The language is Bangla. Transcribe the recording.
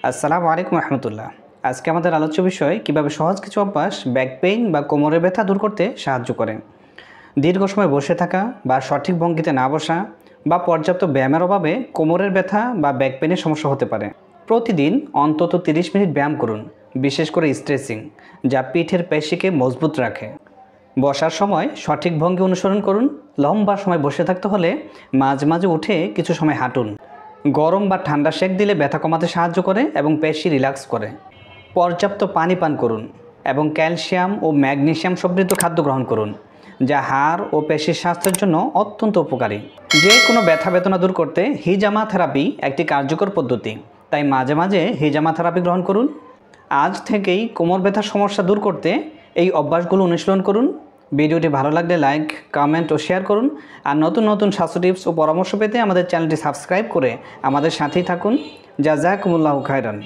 আসসালামু আলাইকুম রহমতুল্লাহ। আজকে আমাদের আলোচ্য বিষয় কীভাবে সহজ কিছু অভ্যাস ব্যাক পেইন বা কোমরের ব্যথা দূর করতে সাহায্য করে। দীর্ঘ সময় বসে থাকা বা সঠিক ভঙ্গিতে না বসা বা পর্যাপ্ত ব্যায়ামের অভাবে কোমরের ব্যথা বা ব্যাক পেইনের সমস্যা হতে পারে। প্রতিদিন অন্তত 30 মিনিট ব্যায়াম করুন, বিশেষ করে স্ট্রেচিং, যা পিঠের পেশিকে মজবুত রাখে। বসার সময় সঠিক ভঙ্গি অনুসরণ করুন। লম্বা সময় বসে থাকতে হলে মাঝে মাঝে উঠে কিছু সময় হাঁটুন। গরম বা ঠান্ডা সেক দিলে ব্যথা কমাতে সাহায্য করে এবং পেশি রিল্যাক্স করে। পর্যাপ্ত পানি পান করুন এবং ক্যালসিয়াম ও ম্যাগনেসিয়াম সমৃদ্ধ খাদ্য গ্রহণ করুন, যা হাড় ও পেশির স্বাস্থ্যের জন্য অত্যন্ত উপকারী। যে কোনো ব্যথা বেদনা দূর করতে হিজামা থেরাপি একটি কার্যকর পদ্ধতি, তাই মাঝে মাঝে হিজামা থেরাপি গ্রহণ করুন। আজ থেকেই কোমর ব্যথার সমস্যা দূর করতে এই অভ্যাসগুলো অনুশীলন করুন। ভিডিওটি ভালো লাগলে লাইক, কমেন্ট ও শেয়ার করুন। আর নতুন নতুন স্বাস্থ্য টিপস ও পরামর্শ পেতে আমাদের চ্যানেলটি সাবস্ক্রাইব করে আমাদের সাথেই থাকুন। জাযাকুমুল্লাহু খায়রান।